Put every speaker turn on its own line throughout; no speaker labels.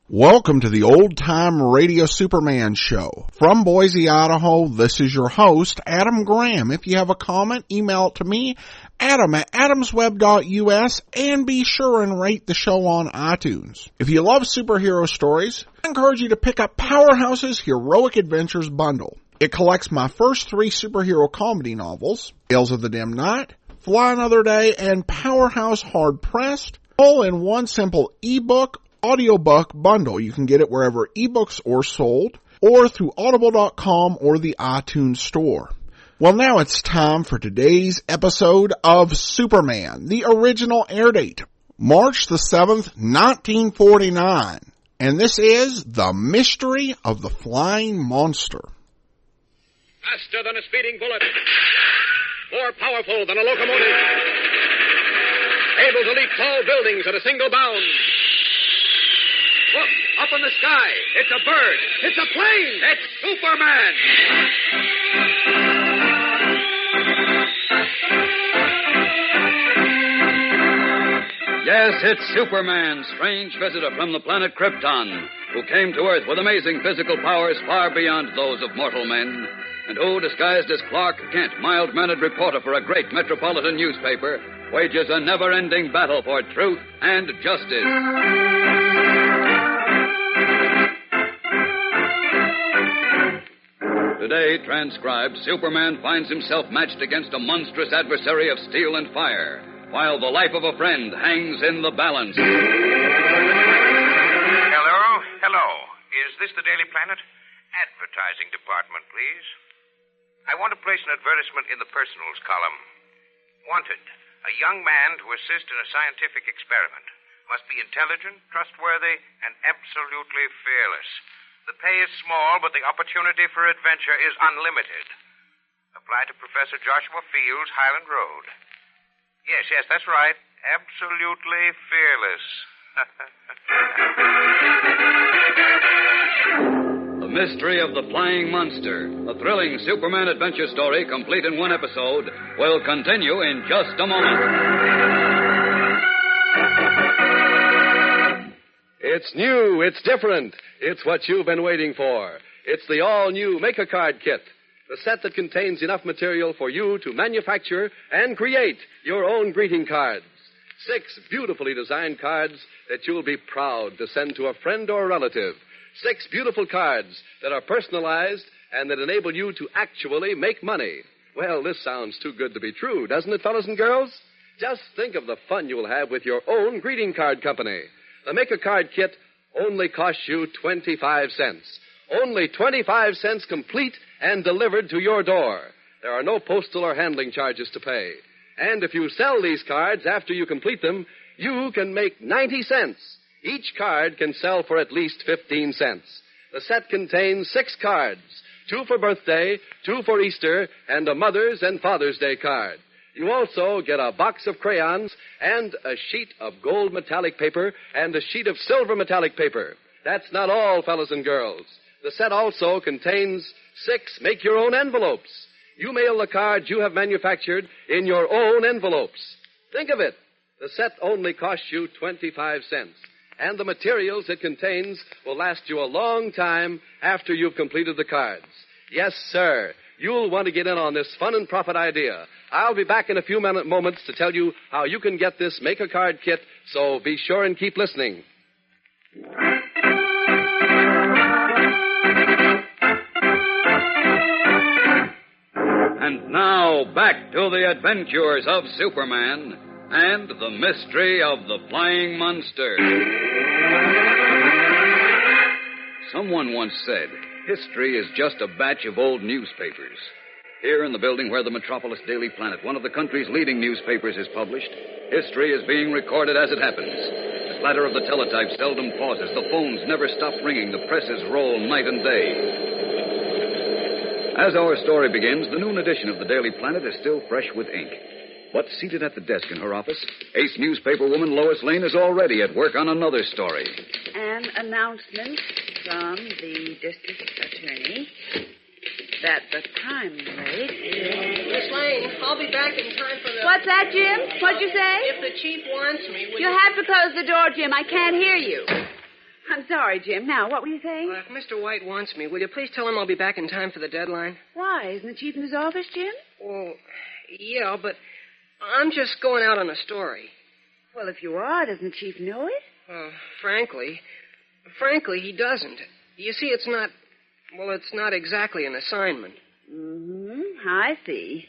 Welcome to the Old Time Radio Superman Show. From Boise, Idaho, this is your host, Adam Graham. If you have a comment, email it to me, Adam at adamsweb.us, and be sure and rate the show on iTunes. If you love superhero stories, I encourage you to pick up Powerhouse's Heroic Adventures bundle. It collects my first 3 superhero comedy novels, Tales of the Dim Knight, Fly Another Day, and Powerhouse Hard Pressed, all in one simple ebook audiobook bundle. You can get it wherever ebooks are sold, or through audible.com or the iTunes store. Well, now it's time for today's episode of Superman, the original air date, March the 7th, 1949. And this is The Mystery of the Flying Monster.
Faster than a speeding bullet. More powerful than a locomotive. Able to leap tall buildings at a single bound. Look, up in the sky. It's a bird. It's a plane. It's Superman.
Yes, it's Superman, strange visitor from the planet Krypton, who came to Earth with amazing physical powers far beyond those of mortal men, and who, disguised as Clark Kent, mild-mannered reporter for a great metropolitan newspaper, wages a never-ending battle for truth and justice. Today, transcribed, Superman finds himself matched against a monstrous adversary of steel and fire, while the life of a friend hangs in the balance.
Hello. Is this the Daily Planet? Advertising department, please. I want to place an advertisement in the personals column. Wanted, a young man to assist in a scientific experiment. Must be intelligent, trustworthy, and absolutely fearless. The pay is small, but the opportunity for adventure is unlimited. Apply to Professor Joshua Fields, Highland Road. Yes, that's right. Absolutely fearless.
The Mystery of the Flying Monster, a thrilling Superman adventure story complete in one episode, will continue in just a moment.
It's new, it's different, it's what you've been waiting for. It's the all-new Make-A-Card Kit, the set that contains enough material for you to manufacture and create your own greeting cards. 6 beautifully designed cards that you'll be proud to send to a friend or relative. 6 beautiful cards that are personalized and that enable you to actually make money. Well, this sounds too good to be true, doesn't it, fellas and girls? Just think of the fun you'll have with your own greeting card company. The Make-A-Card Kit only costs you 25 cents. Only 25 cents complete and delivered to your door. There are no postal or handling charges to pay. And if you sell these cards after you complete them, you can make 90 cents. Each card can sell for at least 15 cents. The set contains 6 cards, 2 for birthday, 2 for Easter, and a Mother's and Father's Day card. You also get a box of crayons and a sheet of gold metallic paper and a sheet of silver metallic paper. That's not all, fellas and girls. The set also contains 6 make-your-own envelopes. You mail the cards you have manufactured in your own envelopes. Think of it. The set only costs you 25 cents. And the materials it contains will last you a long time after you've completed the cards. Yes, sir. You'll want to get in on this fun and profit idea. I'll be back in a few moments to tell you how you can get this Make-A-Card Kit, so be sure and keep listening.
And now, back to the adventures of Superman and the mystery of the Flying Monster. Someone once said, history is just a batch of old newspapers. Here in the building where the Metropolis Daily Planet, one of the country's leading newspapers, is published, history is being recorded as it happens. The clatter of the teletype seldom pauses. The phones never stop ringing. The presses roll night and day. As our story begins, the noon edition of the Daily Planet is still fresh with ink. But seated at the desk in her office, ace newspaper woman Lois Lane is already at work on another story.
An announcement from the district attorney that the crime rate is...
Miss Lane, I'll be back in time for the...
What's that, Jim? What'd you say?
If the chief wants me, will
You'll have to close the door, Jim. I can't hear you. I'm sorry, Jim. Now, what were you saying?
If Mr. White wants me, will you please tell him I'll be back in time for the deadline?
Why? Isn't the chief in his office, Jim?
Well, yeah, but I'm just going out on a story.
Well, if you are, doesn't the chief know it?
Frankly, he doesn't. You see, it's not exactly an assignment.
Mm-hmm. I see.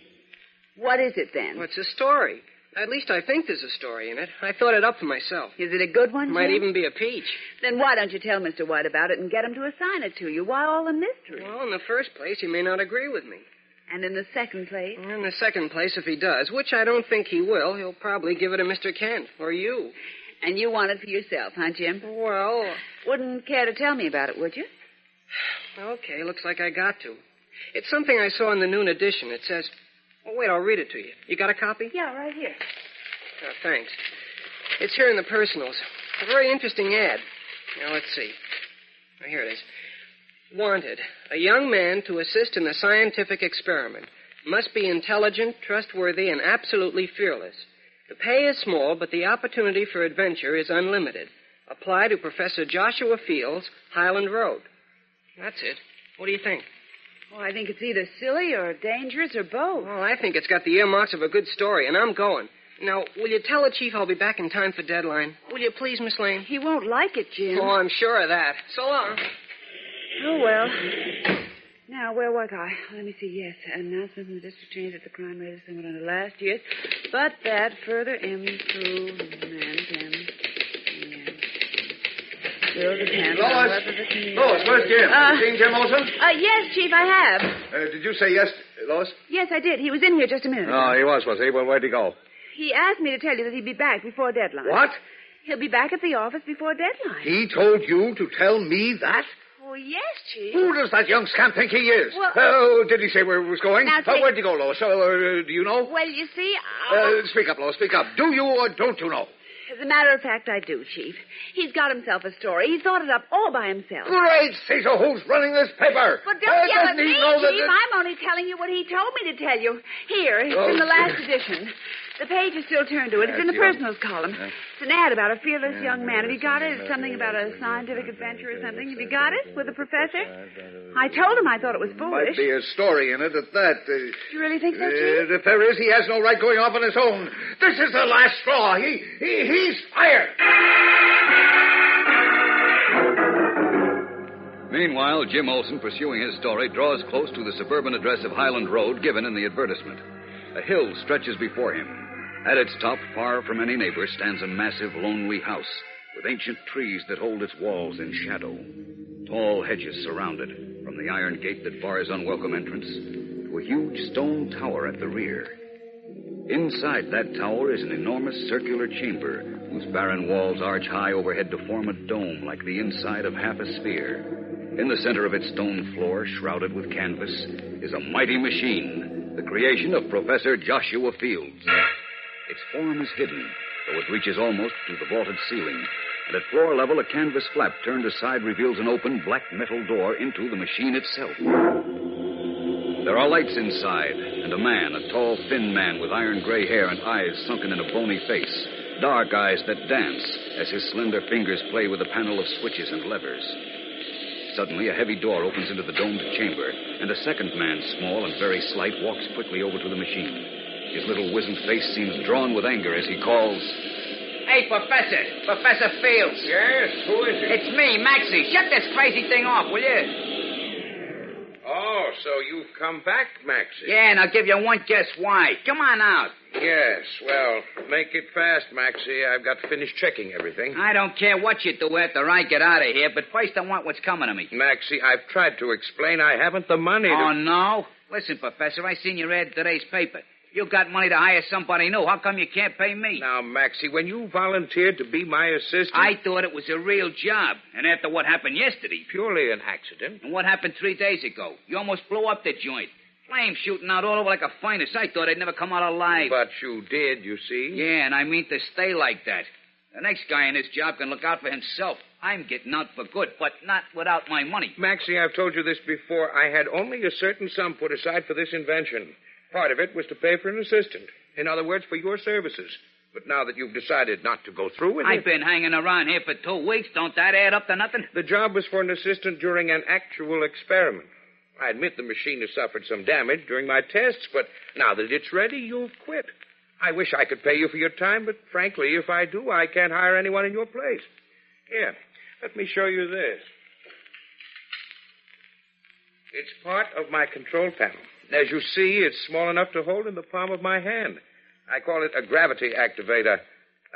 What is it, then?
Well, it's a story. At least I think there's a story in it. I thought it up for myself.
Is it a good one, Jim?
Might even be a peach.
Then why don't you tell Mr. White about it and get him to assign it to you? Why all the mystery?
Well, in the first place, he may not agree with me.
And in the second place?
In the second place, if he does, which I don't think he will, he'll probably give it to Mr. Kent or you.
And you want it for yourself, huh, Jim?
Well...
Wouldn't care to tell me about it, would you?
Okay, looks like I got to. It's something I saw in the noon edition. It says... Oh, wait, I'll read it to you. You got a copy?
Yeah, right here.
Thanks. It's here in the personals. A very interesting ad. Now, let's see. Here it is. Wanted. A young man to assist in a scientific experiment. Must be intelligent, trustworthy, and absolutely fearless. The pay is small, but the opportunity for adventure is unlimited. Apply to Professor Joshua Fields, Highland Road. That's it. What do you think?
Well, I think it's either silly or dangerous or both.
Well, I think it's got the earmarks of a good story, and I'm going. Now, will you tell the chief I'll be back in time for deadline? Will you please, Miss Lane?
He won't like it, Jim.
Oh, I'm sure of that. So long.
Oh, well. Now, where was I? Let me see. Yes, announcement from the district attorney that the crime rate is somewhat under last year's, but that further improvement will depend on whether the community...
Lois, where's Jim? You seen Jim Olson?
Yes, Chief, I have.
Did you say yes, Lois?
Yes, I did. He was in here just a minute ago.
Oh, he was he? Well, where'd he go?
He asked me to tell you that he'd be back before deadline.
What?
He'll be back at the office before deadline.
He told you to tell me that?
Oh, yes, Chief.
Who does that young scamp think he is?
Well...
did he say where he was going?
Now,
where'd he go, Lois? Do you know?
Well, you see,
Speak up, Lois, speak up. Do you or don't you know?
As a matter of fact, I do, Chief. He's got himself a story. He thought it up all by himself.
Great Caesar, who's running this paper?
But don't yell at
doesn't
me,
he know that
Chief. I'm only telling you what he told me to tell you. Here, it's in the last edition. The page is still turned to it. It's in the personals column. It's an ad about a fearless young man. Have you got it? It's something about a scientific adventure or something. Have you got it? With the professor? I told him I thought it was foolish.
Might be a story in it at that.
Do you really think so, Chief?
If there is, he has no right going off on his own. This is the last straw. He's fired.
Meanwhile, Jim Olson, pursuing his story, draws close to the suburban address of Highland Road given in the advertisement. A hill stretches before him. At its top, far from any neighbor, stands a massive, lonely house with ancient trees that hold its walls in shadow. Tall hedges surround it, from the iron gate that bars unwelcome entrance to a huge stone tower at the rear. Inside that tower is an enormous circular chamber whose barren walls arch high overhead to form a dome like the inside of half a sphere. In the center of its stone floor, shrouded with canvas, is a mighty machine, the creation of Professor Joshua Fields. Its form is hidden, though it reaches almost to the vaulted ceiling, and at floor level a canvas flap turned aside reveals an open black metal door into the machine itself. There are lights inside, and a man, a tall, thin man with iron gray hair and eyes sunken in a bony face, dark eyes that dance as his slender fingers play with a panel of switches and levers. Suddenly, a heavy door opens into the domed chamber, and a second man, small and very slight, walks quickly over to the machine. His little wizened face seems drawn with anger as he calls...
Hey, Professor! Professor Fields!
Yes? Who is it?
It's me, Maxie. Shut this crazy thing off, will you?
Oh, so you've come back, Maxie.
Yeah, and I'll give you one guess why. Come on out.
Yes, well, make it fast, Maxie. I've got to finish checking everything.
I don't care what you do after I get out of here, but first I want what's coming to me.
Maxie, I've tried to explain I haven't the money to...
Oh, no? Listen, Professor, I seen your ad in today's paper. You got money to hire somebody new. How come you can't pay me?
Now, Maxie, when you volunteered to be my assistant...
I thought it was a real job. And after what happened yesterday...
Purely an accident.
And what happened 3 days ago? You almost blew up the joint. Flames shooting out all over like a furnace. I thought I'd never come out alive.
But you did, you see.
Yeah, and I mean to stay like that. The next guy in this job can look out for himself. I'm getting out for good, but not without my money.
Maxie, I've told you this before. I had only a certain sum put aside for this invention. Part of it was to pay for an assistant. In other words, for your services. But now that you've decided not to go through with it...
I've been hanging around here for 2 weeks. Don't that add up to nothing?
The job was for an assistant during an actual experiment. I admit the machine has suffered some damage during my tests, but now that it's ready, you've quit. I wish I could pay you for your time, but frankly, if I do, I can't hire anyone in your place. Here, let me show you this. It's part of my control panel. As you see, it's small enough to hold in the palm of my hand. I call it a gravity activator.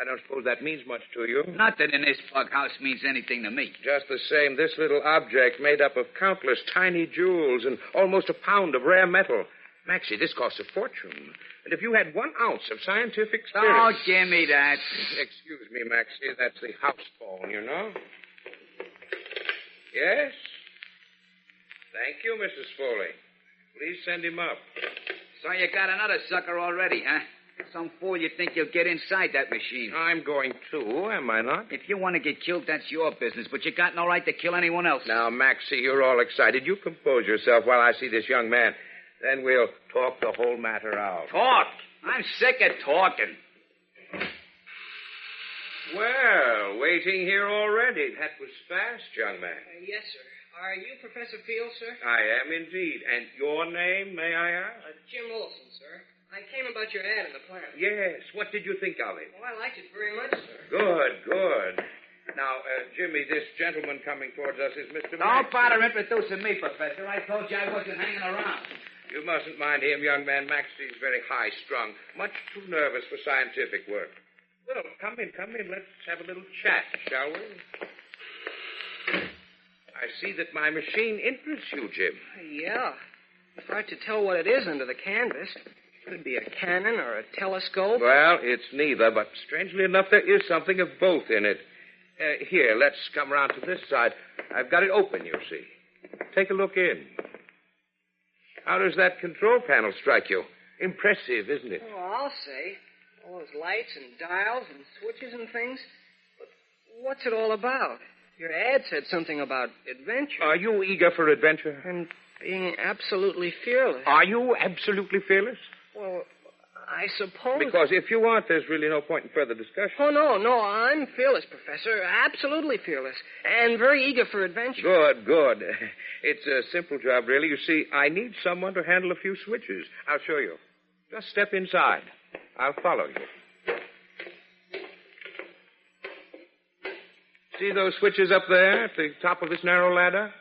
I don't suppose that means much to you.
Nothing in this bug house means anything to me.
Just the same, this little object made up of countless tiny jewels and almost a pound of rare metal. Maxie, this costs a fortune. And if you had 1 ounce of scientific spirit...
Oh, give me that.
Excuse me, Maxie. That's the house phone, you know. Yes? Thank you, Mrs. Foley. Please send him up.
So you got another sucker already, huh? Some fool you think you'll get inside that machine.
I'm going to, am I not?
If you want to get killed, that's your business, but you got no right to kill anyone else.
Now, Maxie, you're all excited. You compose yourself while I see this young man. Then we'll talk the whole matter out.
Talk? I'm sick of talking.
Well, waiting here already. That was fast, young man.
Yes, sir. Are you Professor Fields, sir?
I am indeed. And your name, may I ask?
Jim Olson, sir. I came about your ad in the plant.
Yes. What did you think of it?
Oh, I liked it very much, sir.
Good. Now, Jimmy, this gentleman coming towards us is Mr.
Don't
Maxie.
bother introducing me, Professor. I told you I wasn't hanging around.
You mustn't mind him, young man. Maxie's very high-strung, much too nervous for scientific work. Well, come in. Let's have a little chat, shall we? I see that my machine interests you, Jim.
Yeah. It's hard to tell what it is under the canvas. Could be a cannon or a telescope.
Well, it's neither, but strangely enough, there is something of both in it. Here, let's come around to this side. I've got it open, you see. Take a look in. How does that control panel strike you? Impressive, isn't it?
Oh, I'll say. All those lights and dials and switches and things. But what's it all about? Your ad said something about adventure.
Are you eager for adventure?
And being absolutely fearless.
Are you absolutely fearless?
Well, I suppose...
Because if you aren't, there's really no point in further discussion.
Oh, no, I'm fearless, Professor. Absolutely fearless. And very eager for adventure.
Good. It's a simple job, really. You see, I need someone to handle a few switches. I'll show you. Just step inside. I'll follow you. See those switches up there at the top of this narrow ladder?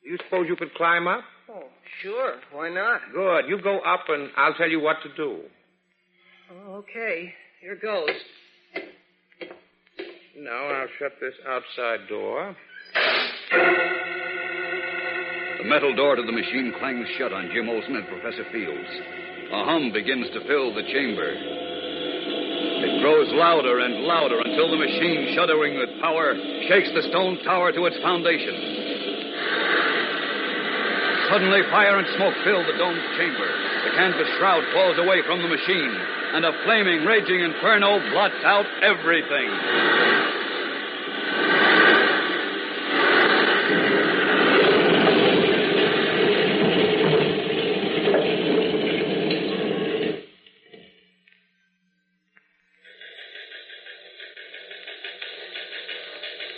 Do you suppose you could climb up?
Oh, sure. Why not?
Good. You go up and I'll tell you what to do.
Okay. Here goes.
Now I'll shut this outside door.
The metal door to the machine clangs shut on Jim Olson and Professor Fields. A hum begins to fill the chamber. It grows louder and louder until the machine, shuddering with power, shakes the stone tower to its foundation. Suddenly, fire and smoke fill the domed chamber. The canvas shroud falls away from the machine, and a flaming, raging inferno blots out everything.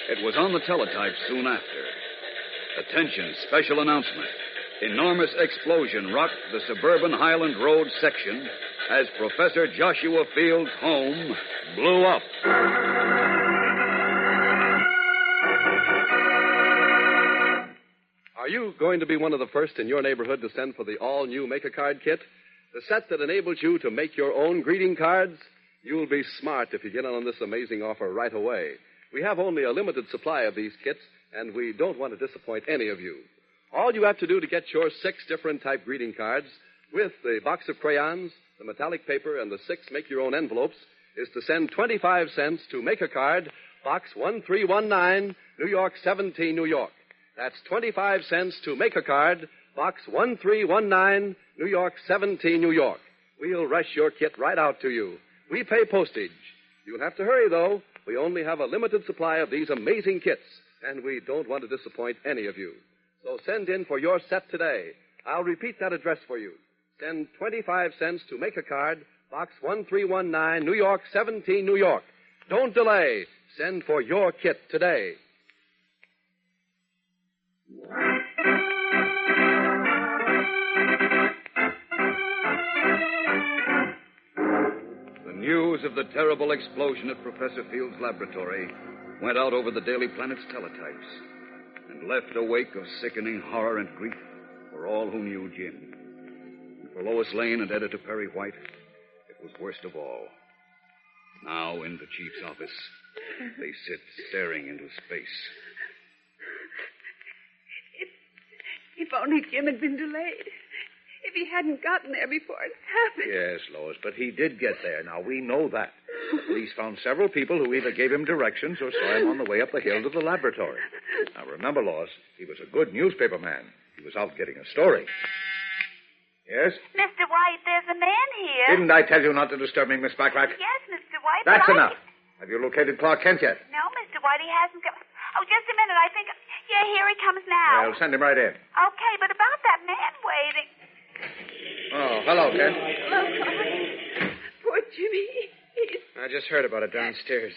It was on the teletype soon after. Attention, special announcement. Enormous explosion rocked the suburban Highland Road section as Professor Joshua Field's home blew up.
Are you going to be one of the first in your neighborhood to send for the all-new Make-A-Card kit? The set that enables you to make your own greeting cards? You'll be smart if you get on this amazing offer right away. We have only a limited supply of these kits, and we don't want to disappoint any of you. All you have to do to get your 6 different type greeting cards with the box of crayons, the metallic paper, and the 6 make-your-own envelopes is to send 25 cents to Make-A-Card, Box 1319, New York 17, New York. That's 25 cents to Make-A-Card, Box 1319, New York 17, New York. We'll rush your kit right out to you. We pay postage. You'll have to hurry, though. We only have a limited supply of these amazing kits, and we don't want to disappoint any of you. So send in for your set today. I'll repeat that address for you. Send 25 cents to Make-A-Card, Box 1319, New York, 17, New York. Don't delay. Send for your kit today.
The news of the terrible explosion at Professor Field's laboratory went out over the Daily Planet's teletypes and left a wake of sickening horror and grief for all who knew Jim. And for Lois Lane and Editor Perry White, it was worst of all. Now, in the chief's office, they sit staring into space.
If only Jim had been delayed. If he hadn't gotten there before it happened.
Yes, Lois, but he did get there. Now, we know that. The police found several people who either gave him directions or saw him on the way up the hill to the laboratory. Now, remember, Lois, he was a good newspaper man. He was out getting a story. Yes?
Mr. White, there's a man here.
Didn't I tell you not to disturb me, Miss Backrack?
Yes, Mr. White.
That's enough. Have you located Clark Kent yet?
No, Mr. White, he hasn't come. Oh, just a minute. I think. Yeah, here he comes now.
Well, send him right in.
Okay, but about that man waiting.
Oh, hello, Kent.
Hello, Clark. Poor Jimmy.
I just heard about it downstairs.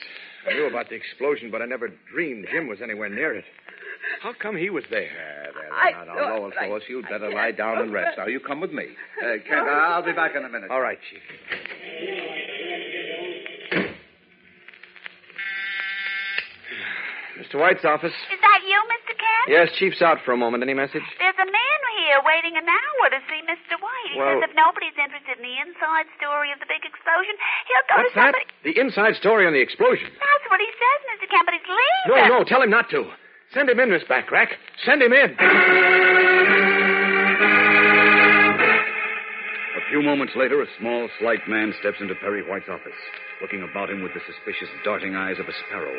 I knew about the explosion, but I never dreamed Jim was anywhere near it. How come he was there?
Now, Lois, you'd better lie down and rest. Now, you come with me. Kent, I'll be back in a minute.
All right, Chief. Mr. White's office.
Is that you, Mr. Kent?
Yes, Chief's out for a moment. Any message?
There's a man here waiting an hour to see Mr. White. He says if nobody's interested in the inside story of the big explosion, he'll go
What's
to somebody.
That? The inside story on the explosion.
That's what he says, Mr. Kent, but he's leaving.
No, tell him not to. Send him in, Miss Backrack. Send him in.
A few moments later, a small, slight man steps into Perry White's office, looking about him with the suspicious, darting eyes of a sparrow.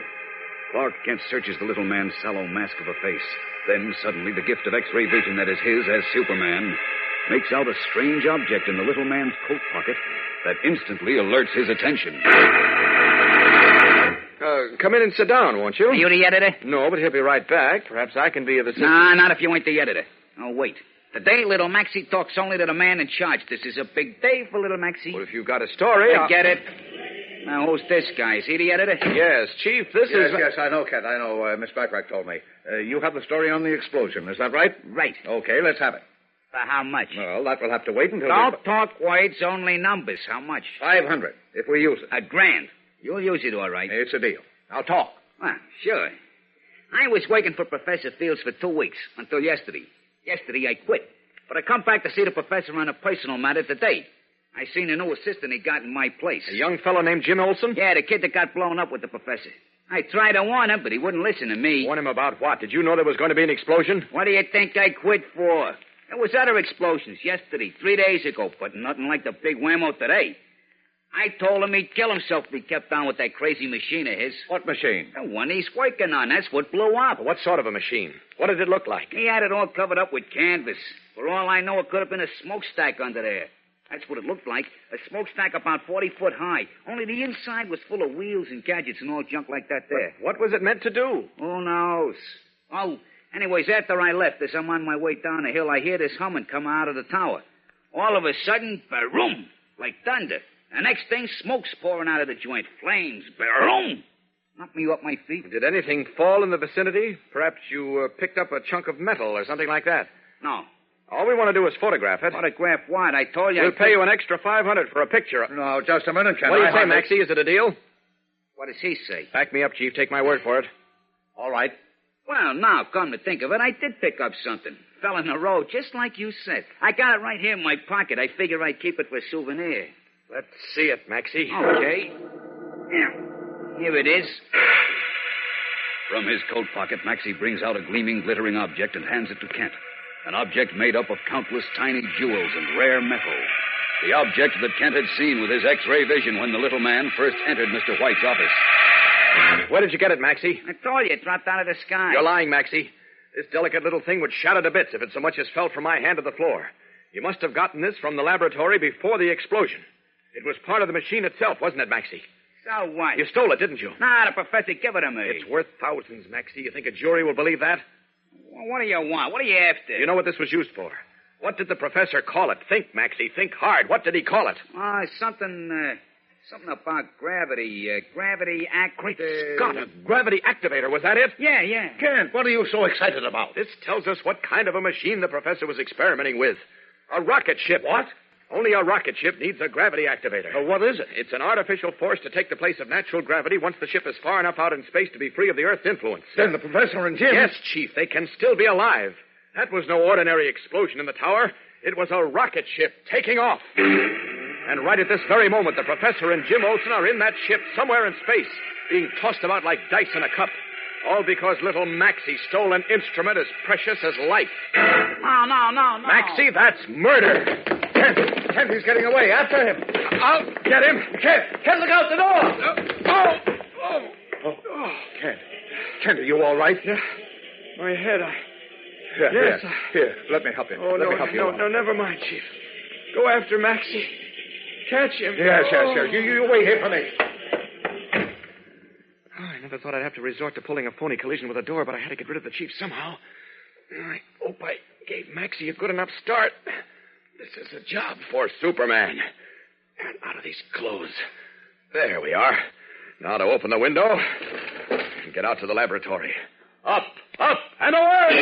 Clark Kent searches the little man's sallow mask of a face. Then, suddenly, the gift of X-ray vision that is his as Superman makes out a strange object in the little man's coat pocket that instantly alerts his attention.
Come in and sit down, won't you?
Are you the editor?
No, but he'll be right back. Perhaps I can be of assistance.
Nah, not if you ain't the editor. Oh, wait. Today, little Maxie talks only to the man in charge. This is a big day for little Maxie.
Well, if you've got a story...
I get it. Now, who's this guy? Is he the editor?
Yes, Chief, this is...
Yes, I know, Kent. I know. Miss Backrack told me. You have the story on the explosion. Is that right?
Right.
Okay, let's have it.
For how much?
Well, that will have to wait until...
Don't talk words, only numbers. How much?
500, if we use it.
$1,000. You'll use it, all right.
It's a deal. Now, talk.
Well, sure. I was working for Professor Fields for 2 weeks, until yesterday. Yesterday, I quit. But I come back to see the professor on a personal matter today. I seen a new assistant he got in my place.
A young fellow named Jim Olson?
Yeah, the kid that got blown up with the professor. I tried to warn him, but he wouldn't listen to me.
Warn him about what? Did you know there was going to be an explosion?
What do you think I quit for? There was other explosions yesterday, 3 days ago, but nothing like the big whammo today. I told him he'd kill himself if he kept on with that crazy machine of his.
What machine?
The one he's working on. That's what blew up.
What sort of a machine? What did it look like?
He had it all covered up with canvas. For all I know, it could have been a smokestack under there. That's what it looked like. A smokestack about 40 foot high. Only the inside was full of wheels and gadgets and all junk like that there.
But what was it meant to do?
Who knows? Oh, anyways, after I left, as I'm on my way down the hill, I hear this humming come out of the tower. All of a sudden, baroom, like thunder. The next thing, smoke's pouring out of the joint. Flames, baroom. Knocked me off my feet.
Did anything fall in the vicinity? Perhaps you picked up a chunk of metal or something like that?
No.
All we want to do is photograph it.
Photograph what? I told you
We'll pay you an extra $500 for a picture.
No, just a minute, Kent.
What do you say, Maxie? Is it a deal?
What does he say?
Back me up, Chief. Take my word for it.
All right.
Well, now, come to think of it, I did pick up something. Fell in the road, just like you said. I got it right here in my pocket. I figure I'd keep it for a souvenir.
Let's see it, Maxie.
Okay. Here it is.
From his coat pocket, Maxie brings out a gleaming, glittering object and hands it to Kent. An object made up of countless tiny jewels and rare metal. The object that Kent had seen with his X-ray vision when the little man first entered Mr. White's office.
Where did you get it, Maxie?
I told you, it dropped out of the sky.
You're lying, Maxie. This delicate little thing would shatter to bits if it so much as fell from my hand to the floor. You must have gotten this from the laboratory before the explosion. It was part of the machine itself, wasn't it, Maxie?
So what?
You stole it, didn't you?
Nah, the professor gave it to me.
It's worth thousands, Maxie. You think a jury will believe that?
Well, what do you want? What are you after?
You know what this was used for? What did the professor call it? Think, Maxie. Think hard. What did he call it?
Something about gravity. Gravity
Scott, a gravity activator. Was that it?
Yeah.
Kent, what are you so excited about?
This tells us what kind of a machine the professor was experimenting with. A rocket ship.
What?
Only a rocket ship needs a gravity activator.
What is it?
It's an artificial force to take the place of natural gravity once the ship is far enough out in space to be free of the Earth's influence.
Then the professor and Jim...
Yes, Chief, they can still be alive. That was no ordinary explosion in the tower. It was a rocket ship taking off. And right at this very moment, the professor and Jim Olsen are in that ship somewhere in space, being tossed about like dice in a cup. All because little Maxie stole an instrument as precious as life.
No.
Maxie, that's murder.
Kent, he's getting away. After him.
I'll get him.
Kent, look out the door! Kent, are you all right?
Yeah. My head,
Here, let me help you.
Oh,
let me help you.
No, never mind, Chief. Go after Maxie. Catch him.
Yes. You wait here for me.
Oh, I never thought I'd have to resort to pulling a phony collision with a door, but I had to get rid of the Chief somehow. I hope I gave Maxie a good enough start. This is a job for Superman. And out of these clothes. There we are. Now to open the window and get out to the laboratory. Up, and away!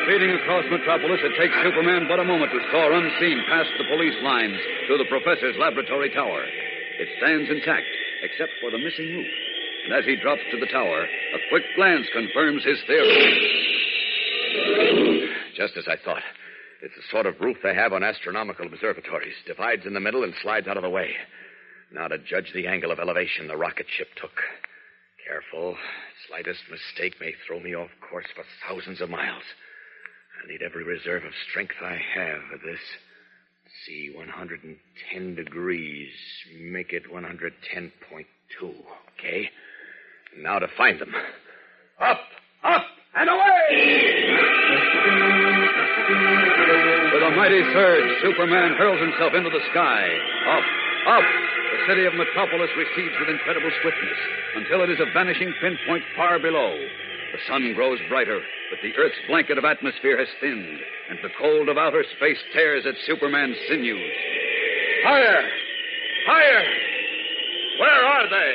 Speeding across Metropolis, it takes Superman but a moment to soar unseen past the police lines to the professor's laboratory tower. It stands intact, except for the missing roof. And as he drops to the tower, a quick glance confirms his theory.
Just as I thought. It's the sort of roof they have on astronomical observatories. Divides in the middle and slides out of the way. Now to judge the angle of elevation the rocket ship took. Careful. Slightest mistake may throw me off course for thousands of miles. I need every reserve of strength I have of this. See, 110 degrees. Make it 110.2. Okay? Now to find them. Up, and away!
With a mighty surge, Superman hurls himself into the sky. Up. The city of Metropolis recedes with incredible swiftness until it is a vanishing pinpoint far below. The sun grows brighter, but the Earth's blanket of atmosphere has thinned, and the cold of outer space tears at Superman's sinews.
Higher! Where are they?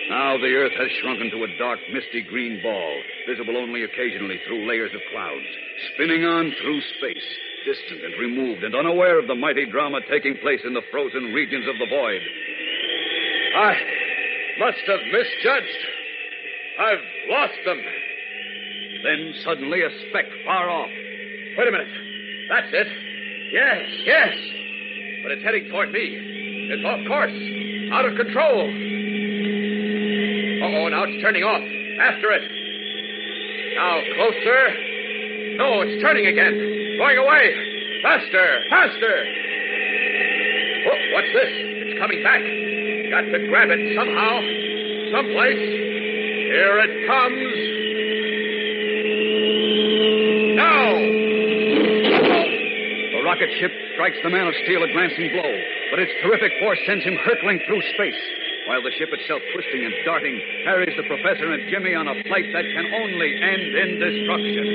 Now the Earth has shrunken to a dark, misty green ball, visible only occasionally through layers of clouds, spinning on through space, distant and removed and unaware of the mighty drama taking place in the frozen regions of the void.
I must have misjudged. I've lost them.
Then suddenly a speck far off.
Wait a minute. That's it. Yes. But it's heading toward me. It's off course. Out of control. Uh-oh, now it's turning off. After it. Now closer. No, it's turning again. Going away. Faster. Oh, what's this? It's coming back. Got to grab it somehow. Someplace. Here it comes. Now!
The rocket ship strikes the man of steel a glancing blow, but its terrific force sends him hurtling through space, while the ship itself, twisting and darting, carries the professor and Jimmy on a flight that can only end in destruction.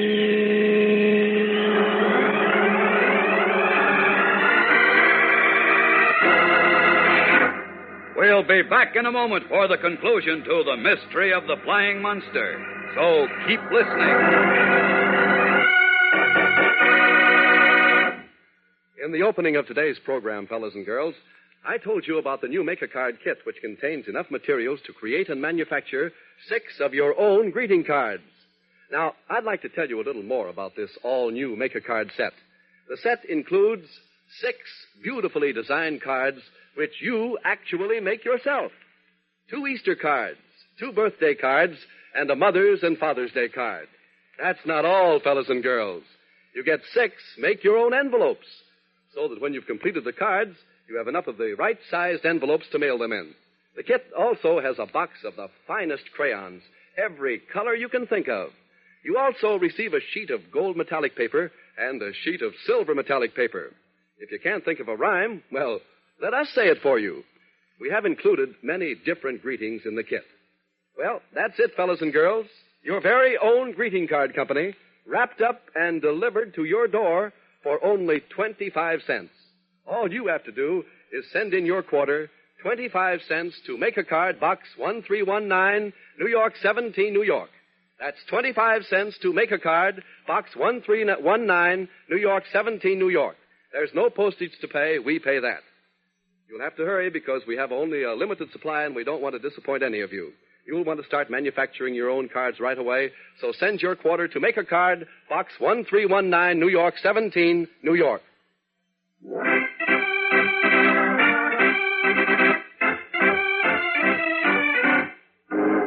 We'll be back in a moment for the conclusion to the mystery of the flying monster. So keep listening.
In the opening of today's program, fellas and girls, I told you about the new Make-A-Card kit, which contains enough materials to create and manufacture 6 of your own greeting cards. Now, I'd like to tell you a little more about this all-new Make-A-Card set. The set includes 6 beautifully designed cards which you actually make yourself. 2 Easter cards, 2 birthday cards, and a Mother's and Father's Day card. That's not all, fellas and girls. You get 6 make-your-own envelopes, so that when you've completed the cards, you have enough of the right-sized envelopes to mail them in. The kit also has a box of the finest crayons, every color you can think of. You also receive a sheet of gold metallic paper and a sheet of silver metallic paper. If you can't think of a rhyme, well, let us say it for you. We have included many different greetings in the kit. Well, that's it, fellas and girls. Your very own greeting card company, wrapped up and delivered to your door for only 25 cents. All you have to do is send in your quarter, 25 cents, to Make a Card, Box 1319, New York 17, New York. That's 25 cents to Make a Card, Box 1319, New York 17, New York. There's no postage to pay. We pay that. You'll have to hurry because we have only a limited supply and we don't want to disappoint any of you. You'll want to start manufacturing your own cards right away, so send your quarter to Make a Card, Box 1319, New York 17, New York.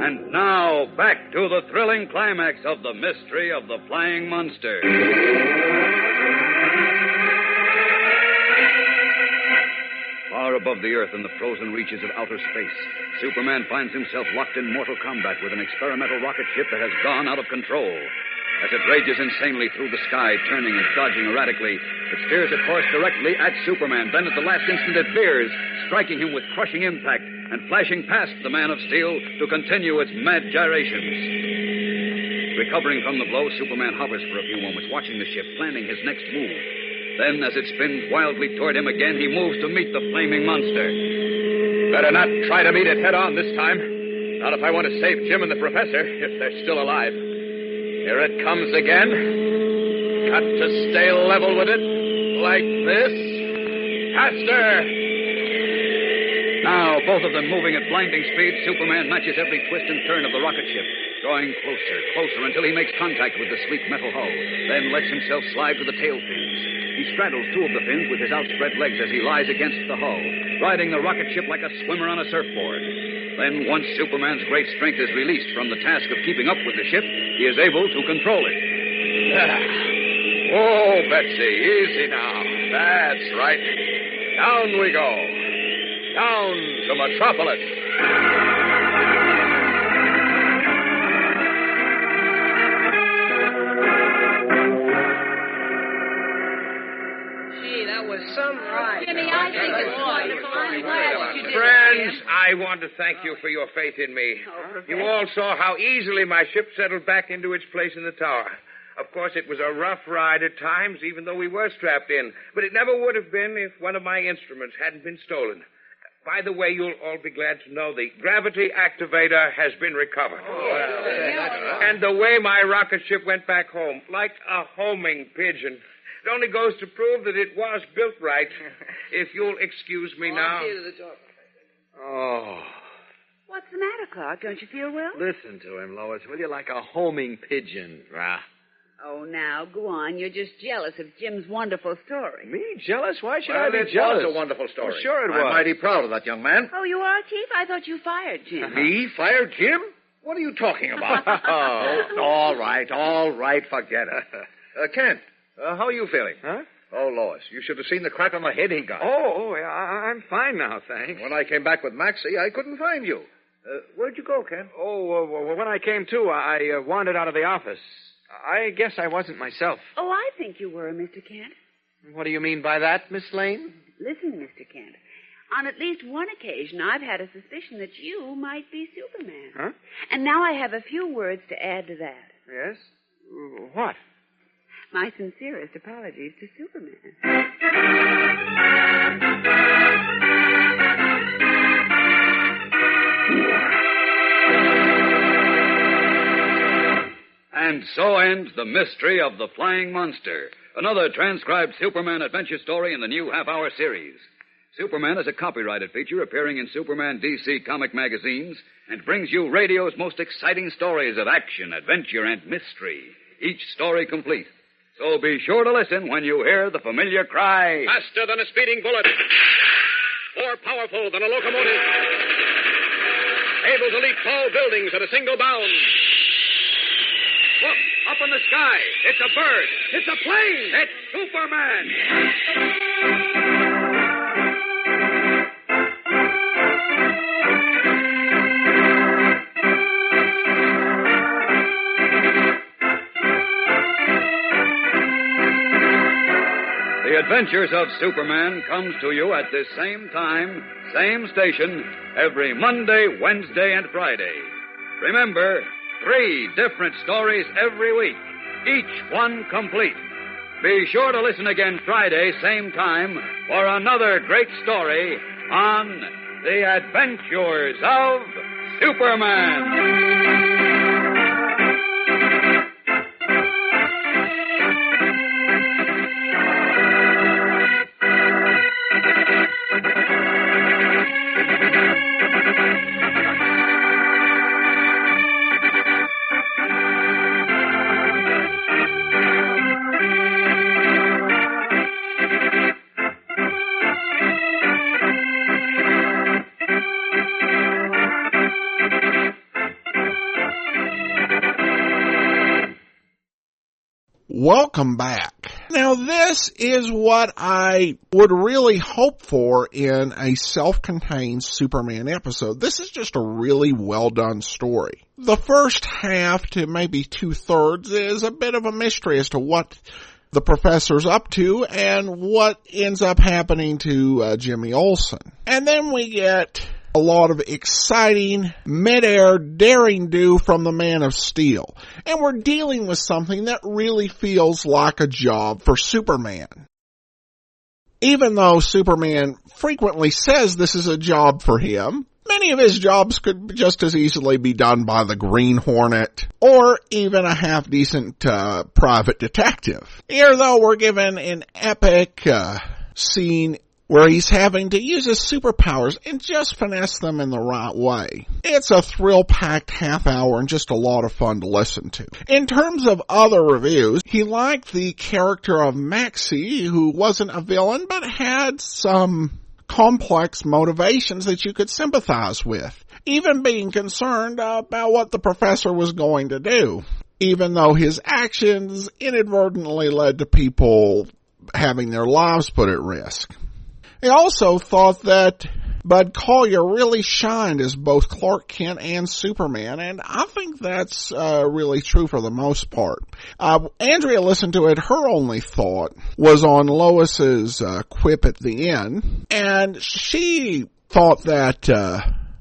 And now, back to the thrilling climax of the mystery of the Flying Monster. Far above the earth in the frozen reaches of outer space, Superman finds himself locked in mortal combat with an experimental rocket ship that has gone out of control. As it rages insanely through the sky, turning and dodging erratically, it steers its course directly at Superman. Then at the last instant it veers, striking him with crushing impact and flashing past the Man of Steel to continue its mad gyrations. Recovering from the blow, Superman hovers for a few moments, watching the ship, planning his next move. Then, as it spins wildly toward him again, he moves to meet the flaming monster.
Better not try to meet it head on this time. Not if I want to save Jim and the professor, if they're still alive. Here it comes again. Got to stay level with it. Like this. Faster!
Now, both of them moving at blinding speed, Superman matches every twist and turn of the rocket ship, drawing closer until he makes contact with the sleek metal hull, then lets himself slide to the tail fins. He straddles two of the fins with his outspread legs as he lies against the hull, riding the rocket ship like a swimmer on a surfboard. Then, once Superman's great strength is released from the task of keeping up with the ship, he is able to control it.
Whoa, Betsy, easy now. That's right. Down we go. Down to Metropolis.
Gee, that was some ride.
Jimmy, I think it's wonderful. I'm glad that you did
Friends, I want to thank you for your faith in me. You all saw how easily my ship settled back into its place in the tower. Of course, it was a rough ride at times, even though we were strapped in. But it never would have been if one of my instruments hadn't been stolen. By the way, you'll all be glad to know the gravity activator has been recovered. And the way my rocket ship went back home, like a homing pigeon. It only goes to prove that it was built right. If you'll excuse me now.
Oh.
What's the matter, Clark? Don't you feel well?
Listen to him, Lois, will you, like a homing pigeon.
Oh, now, go on. You're just jealous of Jim's wonderful story.
Me jealous? Why should
Well,
I be
it
jealous?
was a wonderful story.
Oh, sure it was.
I'm mighty proud of that young man.
Oh, you are, Chief? I thought you fired Jim.
Me? Fired Jim? What are you talking about? All right, forget it. Kent, how are you feeling?
Huh?
Oh, Lois, you should have seen the crack on the head he got.
Oh, yeah, I'm fine now, thanks.
When I came back with Maxie, I couldn't find you. Where'd you go, Kent?
Oh, when I came to, I wandered out of the office. I guess I wasn't myself.
Oh, I think you were, Mr. Kent.
What do you mean by that, Miss Lane?
Listen, Mr. Kent. On at least one occasion, I've had a suspicion that you might be Superman.
Huh?
And now I have a few words to add to that.
Yes? What?
My sincerest apologies to Superman.
And so ends the mystery of the Flying Monster, another transcribed Superman adventure story in the new half-hour series. Superman is a copyrighted feature appearing in Superman DC comic magazines and brings you radio's most exciting stories of action, adventure, and mystery, each story complete. So be sure to listen when you hear the familiar cry.
Faster than a speeding bullet. More powerful than a locomotive. Able to leap tall buildings at a single bound.
Look, up in the sky. It's a bird. It's a plane. It's Superman. The Adventures of Superman comes to you at this same time, same station, every Monday, Wednesday, and Friday. Remember, 3 different stories every week. each one complete. Be sure to listen again Friday, same time, for another great story on The Adventures of Superman.
Welcome back. Now, this is what I would really hope for in a self-contained Superman episode. This is just a really well-done story. The first half to maybe two-thirds is a bit of a mystery as to what the professor's up to and what ends up happening to Jimmy Olsen. And then we get a lot of exciting mid-air daring-do from the Man of Steel. And we're dealing with something that really feels like a job for Superman. Even though Superman frequently says this is a job for him, many of his jobs could just as easily be done by the Green Hornet or even a half-decent private detective. Here, though, we're given an epic scene where he's having to use his superpowers and just finesse them in the right way. It's a thrill-packed half hour and just a lot of fun to listen to. In terms of other reviews, he liked the character of Maxie, who wasn't a villain but had some complex motivations that you could sympathize with, even being concerned about what the professor was going to do, even though his actions inadvertently led to people having their lives put at risk. He also thought that Bud Collyer really shined as both Clark Kent and Superman, and I think that's really true for the most part. Andrea listened to it. Her only thought was on Lois's quip at the end, and she thought that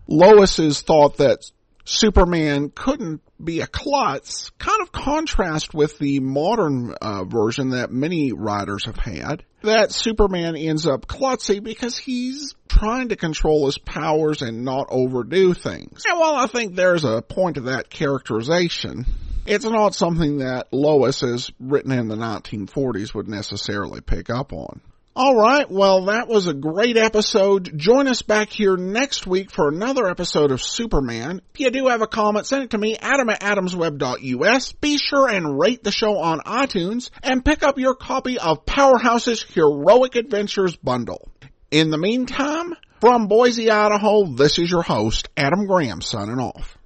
Lois's thought that Superman couldn't be a klutz kind of contrast with the modern version that many writers have had, that Superman ends up klutzy because he's trying to control his powers and not overdo things. And while I think there's a point to that characterization, it's not something that Lois, as written in the 1940s, would necessarily pick up on. All right, well, that was a great episode. Join us back here next week for another episode of Superman. If you do have a comment, send it to me, Adam at adamsweb.us. Be sure and rate the show on iTunes and pick up your copy of Powerhouse's Heroic Adventures Bundle. In the meantime, from Boise, Idaho, this is your host, Adam Graham, signing off.